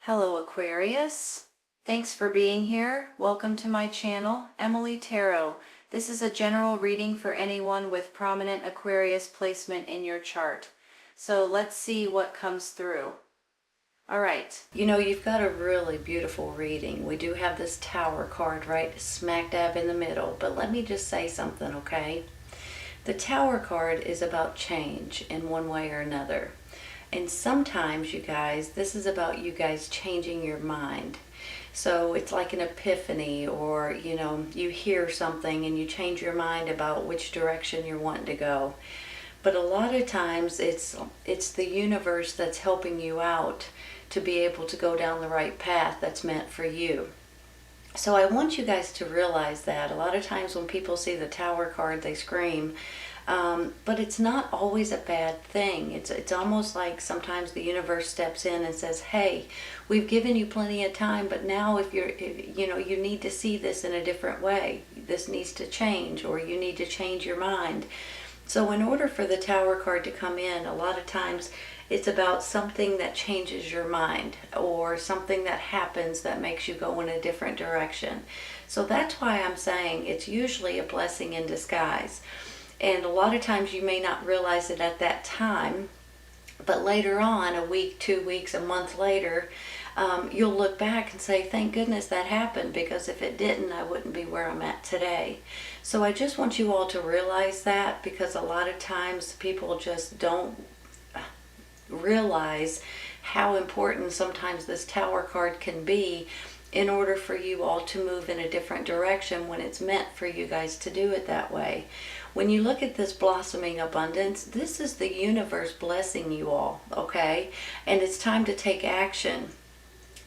Hello Aquarius, thanks for being here. Welcome to my channel, Emily Tarot. This is a general reading for anyone with prominent Aquarius placement in your chart. So let's see what comes through. Alright, you've got a really beautiful reading. We do have this Tower card right smack dab in the middle, but let me just say something, okay? The Tower card is about change in one way or another. And sometimes, you guys, this is about you guys changing your mind. So it's like an epiphany, or, you hear something and you change your mind about which direction you're wanting to go. But a lot of times it's the universe that's helping you out to be able to go down the right path that's meant for you. So I want you guys to realize that. A lot of times when people see the Tower card, they scream. But it's not always a bad thing. It's almost like sometimes the universe steps in and says, hey, we've given you plenty of time, but now if you need to see this in a different way. This needs to change, or you need to change your mind. So in order for the Tower card to come in, a lot of times it's about something that changes your mind, or something that happens that makes you go in a different direction. So that's why I'm saying it's usually a blessing in disguise. And a lot of times you may not realize it at that time, but later on, a week, 2 weeks, a month later, you'll look back and say, thank goodness that happened, because if it didn't, I wouldn't be where I'm at today. So I just want you all to realize that, because a lot of times people just don't realize how important sometimes this Tower card can be in order for you all to move in a different direction when it's meant for you guys to do it that way. When you look at this blossoming abundance, this is the universe blessing you all, okay? And it's time to take action.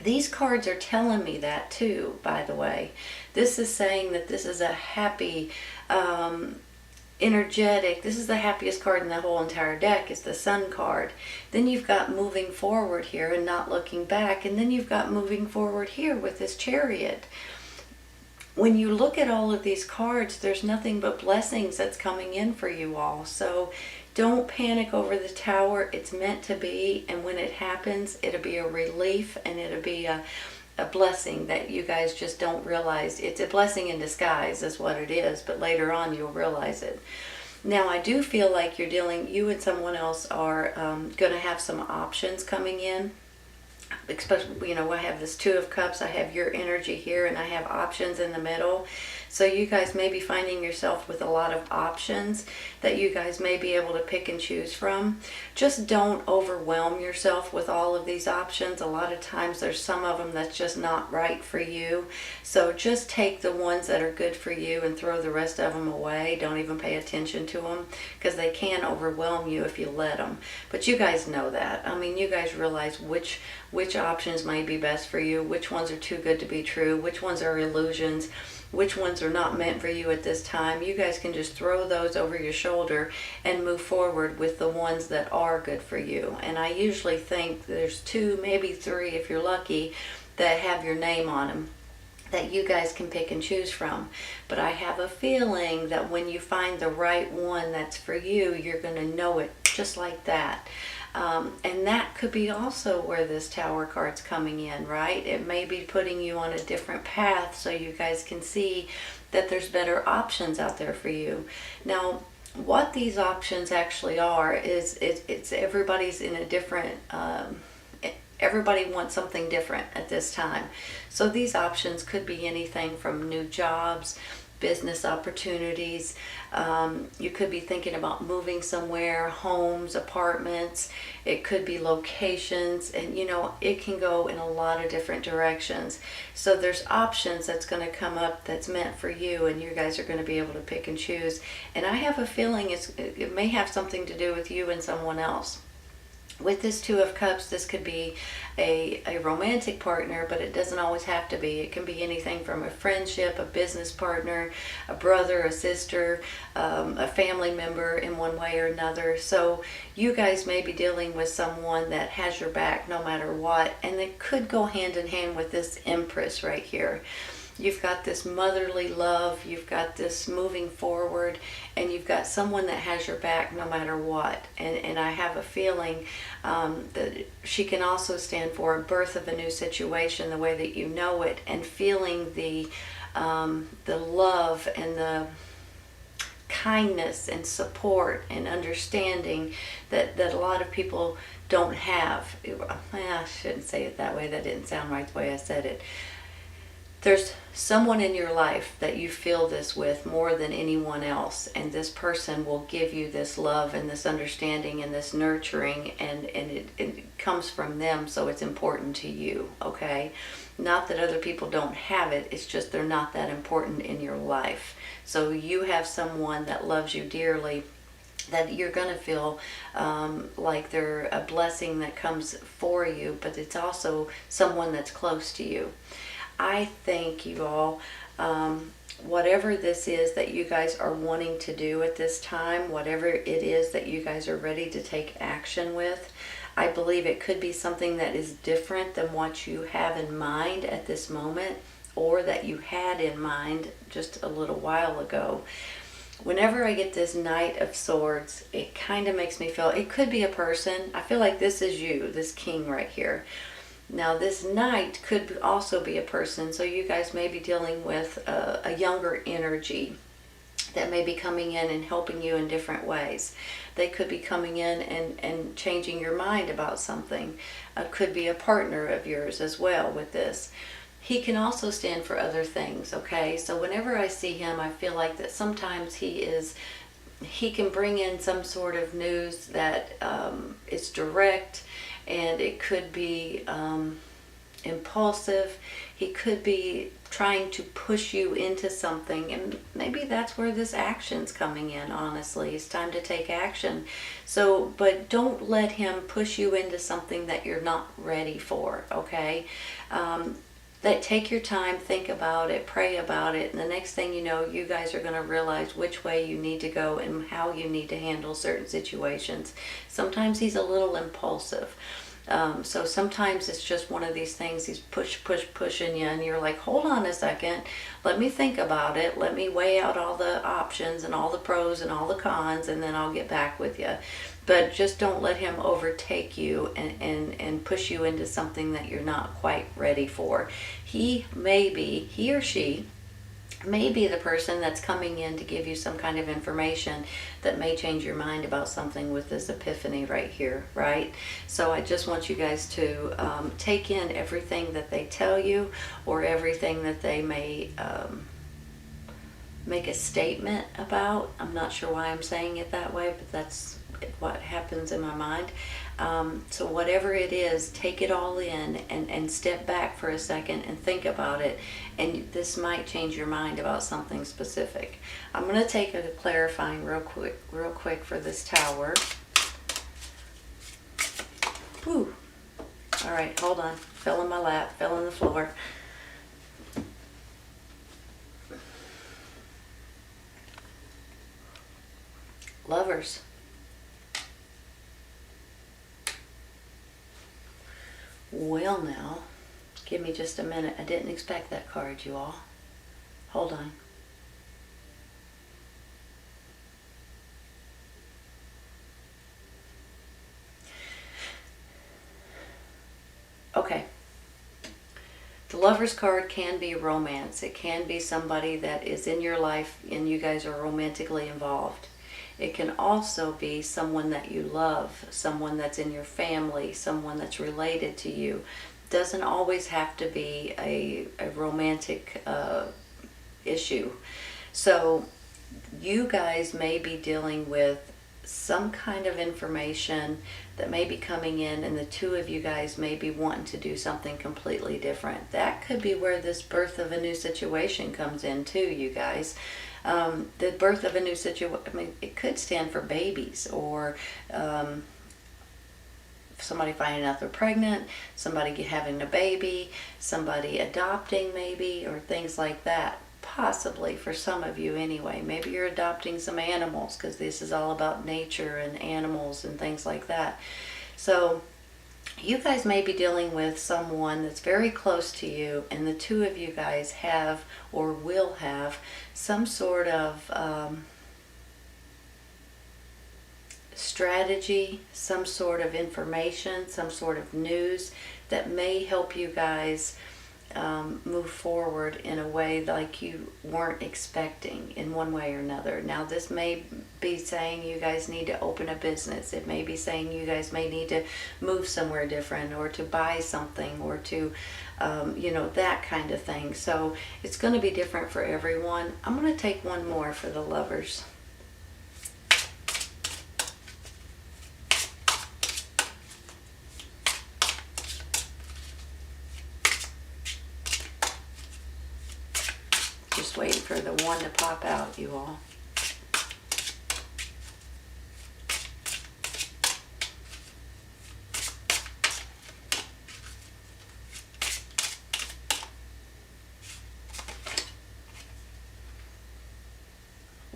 These cards are telling me that too, by the way. This is saying that this is a happy, energetic, this is the happiest card in the whole entire deck, is the Sun card. Then you've got moving forward here and not looking back, and then you've got moving forward here with this Chariot. When you look at all of these cards, there's nothing but blessings that's coming in for you all. So don't panic over the Tower. It's meant to be, and when it happens, it'll be a relief, and it'll be a blessing that you guys just don't realize. It's a blessing in disguise is what it is, but later on you'll realize it. Now I do feel like you and someone else are going to have some options coming in. Especially, I have this Two of Cups, I have your energy here, and I have options in the middle. So you guys may be finding yourself with a lot of options that you guys may be able to pick and choose from. Just don't overwhelm yourself with all of these options. A lot of times there's some of them that's just not right for you. So just take the ones that are good for you and throw the rest of them away. Don't even pay attention to them, because they can overwhelm you if you let them. But you guys know that. I mean, you guys realize which options might be best for you, which ones are too good to be true, which ones are illusions, which ones are not meant for you at this time. You guys can just throw those over your shoulder and move forward with the ones that are good for you. And I usually think there's 2, maybe 3 if you're lucky, that have your name on them that you guys can pick and choose from. But I have a feeling that when you find the right one that's for you, you're going to know it just like that. And that could be also where this Tower card's coming in, right? It may be putting you on a different path so you guys can see that there's better options out there for you. Now, what these options actually are is it's everybody's in a different, everybody wants something different at this time. So these options could be anything from new jobs, business opportunities. You could be thinking about moving somewhere, homes, apartments. It could be locations, and it can go in a lot of different directions. So there's options that's going to come up that's meant for you, and you guys are going to be able to pick and choose. And I have a feeling it may have something to do with you and someone else. With this Two of Cups, this could be a romantic partner, but it doesn't always have to be. It can be anything from a friendship, a business partner, a brother, a sister, a family member in one way or another. So you guys may be dealing with someone that has your back no matter what, and it could go hand in hand with this Empress right here. You've got this motherly love, you've got this moving forward, and you've got someone that has your back no matter what. And I have a feeling that she can also stand for a birth of a new situation, the way that you know it, and feeling the love and the kindness and support and understanding that a lot of people don't have. I shouldn't say it that way. That didn't sound right the way I said it. There's someone in your life that you feel this with more than anyone else, and this person will give you this love and this understanding and this nurturing, and it comes from them, so it's important to you, okay? Not that other people don't have it, it's just they're not that important in your life. So you have someone that loves you dearly, that you're going to feel like they're a blessing that comes for you, but it's also someone that's close to you. I think you all, whatever this is that you guys are wanting to do at this time, whatever it is that you guys are ready to take action with, I believe it could be something that is different than what you have in mind at this moment, or that you had in mind just a little while ago. Whenever I get this Knight of Swords, it kind of makes me feel, it could be a person. I feel like this is you, this king right here. Now this Knight could also be a person, so you guys may be dealing with a younger energy that may be coming in and helping you in different ways. They could be coming in and changing your mind about something. Could be a partner of yours as well with this. He can also stand for other things, okay? So whenever I see him, I feel like that sometimes he can bring in some sort of news that is direct, and it could be impulsive. He could be trying to push you into something, and maybe that's where this action's coming in, honestly. It's time to take action. So, but don't let him push you into something that you're not ready for, okay? Take your time, think about it, pray about it, and the next thing you know, you guys are going to realize which way you need to go and how you need to handle certain situations. Sometimes he's a little impulsive. So sometimes it's just one of these things, he's pushing you, and you're like, hold on a second, let me think about it, let me weigh out all the options and all the pros and all the cons, and then I'll get back with you. But just don't let him overtake you and push you into something that you're not quite ready for. He or she may be the person that's coming in to give you some kind of information that may change your mind about something with this epiphany right here, right? So I just want you guys to take in everything that they tell you, or everything that they may make a statement about. I'm not sure why I'm saying it that way, but that's what happens in my mind. So whatever it is, take it all in and step back for a second and think about it, and this might change your mind about something specific. I'm going to take a clarifying real quick for this Tower. Whew. All right, hold on. Fell in my lap, fell on the floor. Lovers. Well now, give me just a minute. I didn't expect that card, you all. Hold on. Okay. The Lover's card can be romance. It can be somebody that is in your life and you guys are romantically involved. It can also be someone that you love, someone that's in your family, someone that's related to you. Doesn't always have to be a romantic issue. So you guys may be dealing with some kind of information that may be coming in, and the two of you guys may be wanting to do something completely different. That could be where this birth of a new situation comes in too, you guys. The birth of a new situation, I mean, it could stand for babies, or somebody finding out they're pregnant, somebody having a baby, somebody adopting maybe, or things like that. Possibly for some of you anyway. Maybe you're adopting some animals, because this is all about nature and animals and things like that. So you guys may be dealing with someone that's very close to you, and the two of you guys have or will have some sort of strategy, some sort of information, some sort of news that may help you guys move forward in a way like you weren't expecting in one way or another. Now, this may be saying you guys need to open a business. It may be saying you guys may need to move somewhere different, or to buy something, or to, that kind of thing. So it's going to be different for everyone. I'm going to take one more for the lovers. Just waiting for the one to pop out, you all.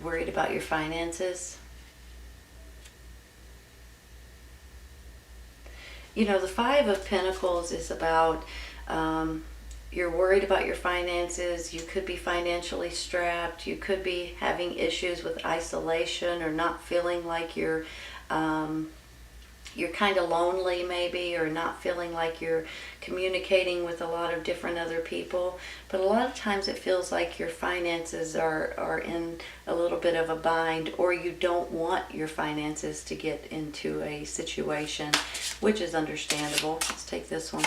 Worried about your finances? You know, the Five of Pentacles is about you're worried about your finances. You could be financially strapped. You could be having issues with isolation, or not feeling like you're kind of lonely maybe, or not feeling like you're communicating with a lot of different other people. But a lot of times it feels like your finances are in a little bit of a bind, or you don't want your finances to get into a situation, which is understandable. Let's take this one.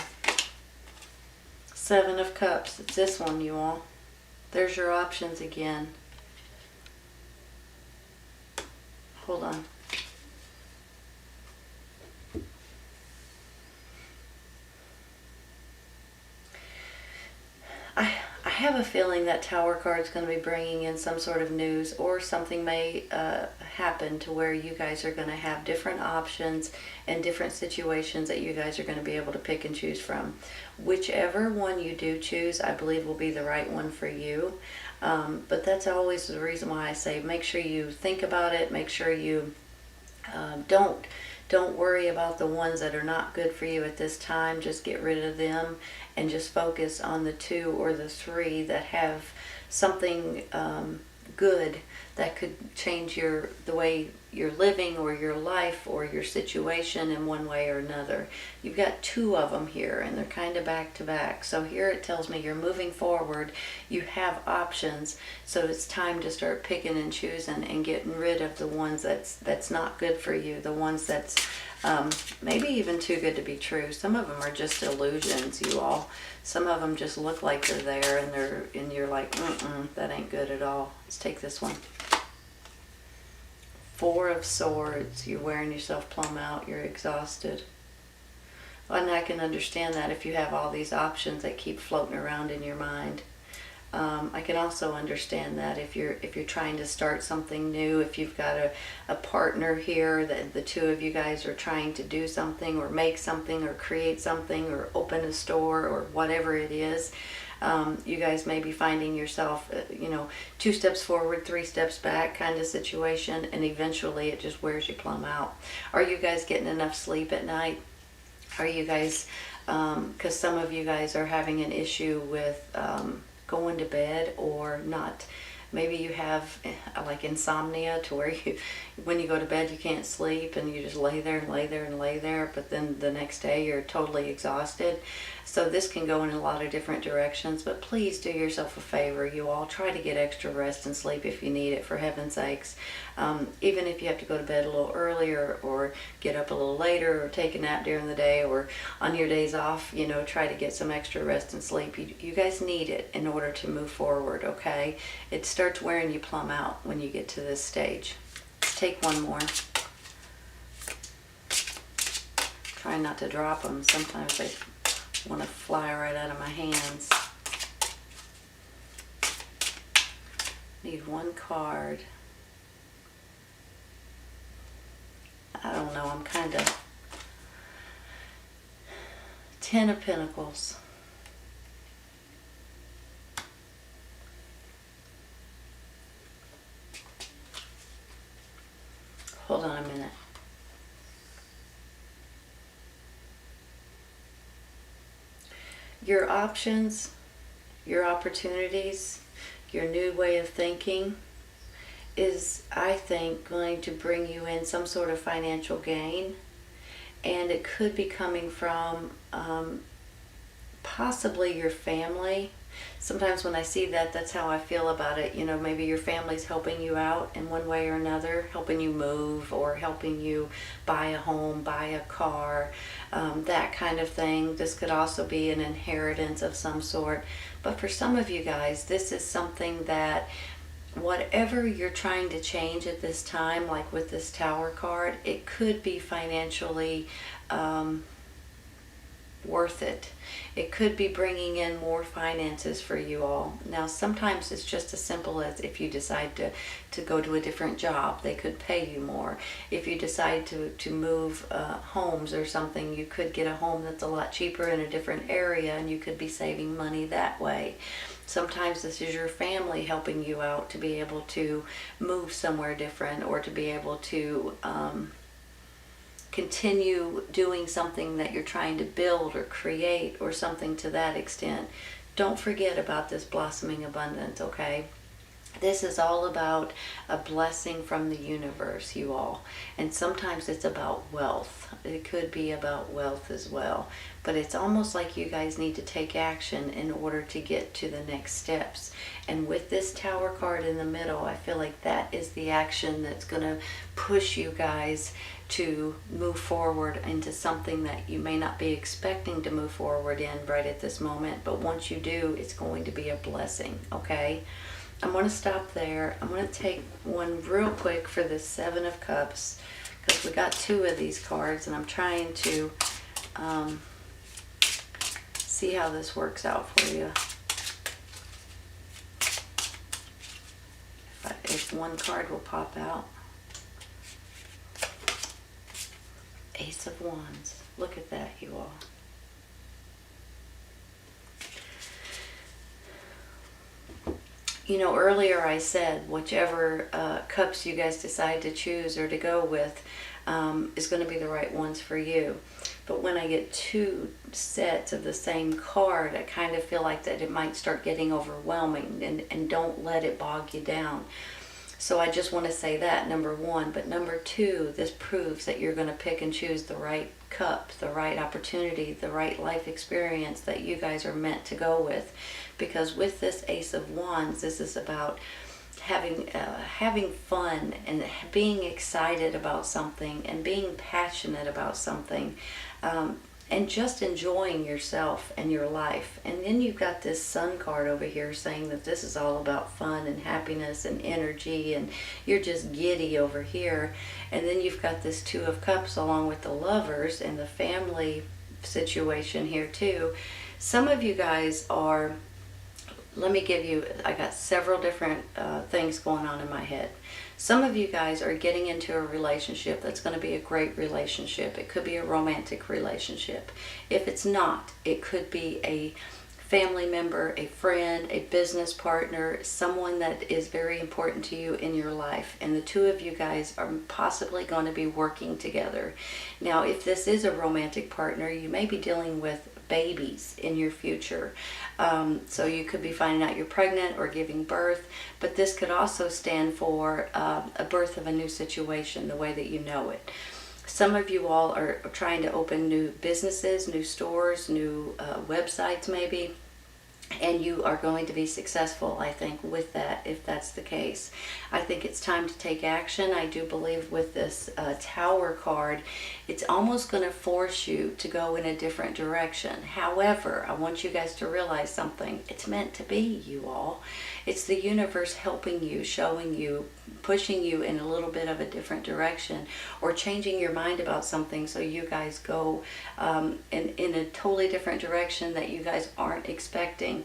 Seven of Cups. It's this one, you all. There's your options again. Hold on. I have a feeling that Tower card is going to be bringing in some sort of news, or something may happen to where you guys are going to have different options and different situations that you guys are going to be able to pick and choose from. Whichever one you do choose, I believe will be the right one for you. But that's always the reason why I say make sure you think about it. Make sure you don't worry about the ones that are not good for you at this time. Just get rid of them and just focus on the two or the three that have something good that could change the way you're living, or your life, or your situation in one way or another. You've got two of them here, and they're kind of back to back. So here it tells me you're moving forward. You have options, so it's time to start picking and choosing and getting rid of the ones that's not good for you, the ones that's maybe even too good to be true. Some of them are just illusions, you all. Some of them just look like they're there, and you're like, that ain't good at all. Let's take this one. Four of Swords. You're wearing yourself plumb out. You're exhausted. And I can understand that if you have all these options that keep floating around in your mind. I can also understand that if you're trying to start something new, if you've got a partner here, that the two of you guys are trying to do something, or make something, or create something, or open a store, or whatever it is, you guys may be finding yourself, 2 steps forward, 3 steps back kind of situation, and eventually it just wears you plumb out. Are you guys getting enough sleep at night? Are you guys, because some of you guys are having an issue with going to bed, or not. Maybe you have like insomnia, to where when you go to bed you can't sleep, and you just lay there and lay there and lay there, but then the next day you're totally exhausted. So this can go in a lot of different directions, but please do yourself a favor. You all try to get extra rest and sleep if you need it, for heaven's sakes. Even if you have to go to bed a little earlier, or get up a little later, or take a nap during the day, or on your days off, try to get some extra rest and sleep. You guys need it in order to move forward, okay? It starts wearing you plumb out when you get to this stage. Let's take one more. Try not to drop them. Sometimes they want to fly right out of my hands. Need one card. I don't know, I'm kind of... 10 of Pentacles. Hold on a minute. Your options, your opportunities, your new way of thinking is, I think, going to bring you in some sort of financial gain. And it could be coming from possibly your family. Sometimes when I see that, that's how I feel about it. You know, maybe your family's helping you out in one way or another, helping you move or helping you buy a home, buy a car, that kind of thing. This could also be an inheritance of some sort. But for some of you guys, this is something that whatever you're trying to change at this time, like with this Tower card, it could be financially worth it. It could be bringing in more finances for you all. Now, sometimes it's just as simple as if you decide to go to a different job, they could pay you more. If you decide to move homes or something, you could get a home that's a lot cheaper in a different area, and you could be saving money that way. Sometimes this is your family helping you out to be able to move somewhere different, or to be able to continue doing something that you're trying to build or create, or something to that extent. Don't forget about this blossoming abundance, okay? This is all about a blessing from the universe, you all. And sometimes it's about wealth. It could be about wealth as well. But it's almost like you guys need to take action in order to get to the next steps. And with this Tower card in the middle, I feel like that is the action that's going to push you guys to move forward into something that you may not be expecting to move forward in right at this moment. But once you do, it's going to be a blessing, okay? I'm going to stop there. I'm going to take one real quick for the Seven of Cups, because we got two of these cards, and I'm trying to see how this works out for you. If one card will pop out. Ace of Wands. Look at that, you all. You know, earlier I said whichever cups you guys decide to choose or to go with is going to be the right ones for you. But when I get two sets of the same card, I kind of feel like that it might start getting overwhelming, and don't let it bog you down. So I just want to say that, number one. But number two, this proves that you're going to pick and choose the right cup, the right opportunity, the right life experience that you guys are meant to go with. Because with this Ace of Wands, this is about having fun and being excited about something and being passionate about something, and just enjoying yourself and your life. And then you've got this Sun card over here saying that this is all about fun and happiness and energy, and you're just giddy over here. And then you've got this Two of Cups along with the Lovers and the family situation here too. Some of you guys are, let me give you, I got several different things going on in my head. Some of you guys are getting into a relationship that's going to be a great relationship. It could be a romantic relationship. If it's not, it could be a family member, a friend, a business partner, someone that is very important to you in your life. And the two of you guys are possibly going to be working together. Now, if this is a romantic partner, you may be dealing with babies in your future. So you could be finding out you're pregnant or giving birth, but this could also stand for a birth of a new situation, the way that you know it. Some of you all are trying to open new businesses, new stores, new websites maybe, and you are going to be successful, I think, with that, if that's the case. I think it's time to take action. I do believe with this Tower card, it's almost going to force you to go in a different direction. However, I want you guys to realize something. It's meant to be, you all. It's the universe helping you, showing you, pushing you in a little bit of a different direction, or changing your mind about something so you guys go in a totally different direction that you guys aren't expecting.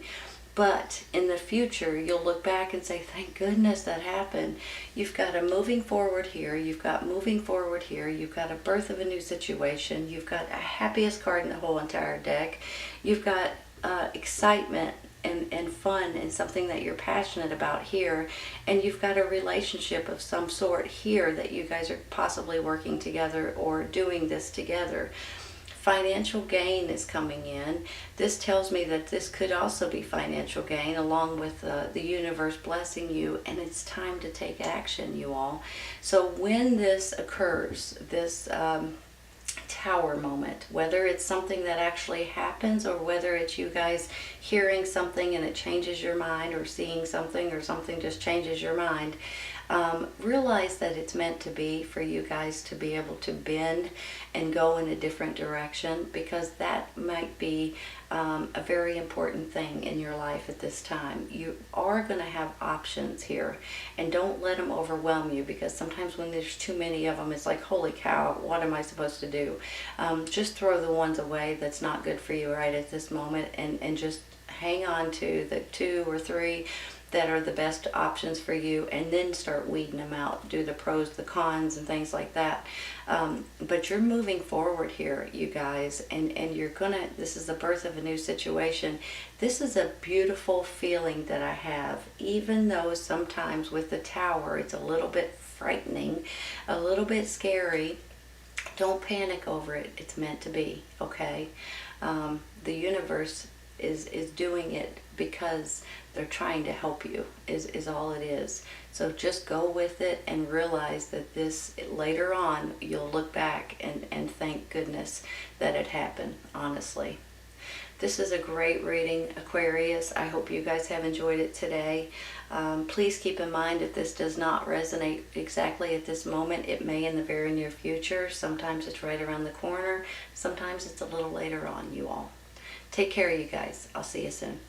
But in the future, you'll look back and say, thank goodness that happened. You've got a moving forward here. You've got moving forward here. You've got a birth of a new situation. You've got a happiest card in the whole entire deck. You've got excitement and fun and something that you're passionate about here. And you've got a relationship of some sort here that you guys are possibly working together or doing this together. Financial gain is coming in. This tells me that this could also be financial gain along with the universe blessing you, and it's time to take action, you all. So when this occurs, this tower moment, whether it's something that actually happens or whether it's you guys hearing something and it changes your mind, or seeing something or something just changes your mind, realize that it's meant to be for you guys to be able to bend and go in a different direction, because that might be a very important thing in your life at this time. You are going to have options here, and don't let them overwhelm you, because sometimes when there's too many of them, it's like, holy cow, what am I supposed to do? Just throw the ones away that's not good for you right at this moment, and just hang on to the 2 or 3 that are the best options for you, and then start weeding them out. Do the pros, the cons, and things like that. But you're moving forward here, you guys, and you're gonna, this is the birth of a new situation. This is a beautiful feeling that I have, even though sometimes with the tower, it's a little bit frightening, a little bit scary. Don't panic over it. It's meant to be, okay? The universe is doing it because they're trying to help you, is all it is. So just go with it and realize that this, later on, you'll look back and thank goodness that it happened, honestly. This is a great reading, Aquarius. I hope you guys have enjoyed it today. Please keep in mind, if this does not resonate exactly at this moment, it may in the very near future. Sometimes it's right around the corner. Sometimes it's a little later on, you all. Take care, you guys. I'll see you soon.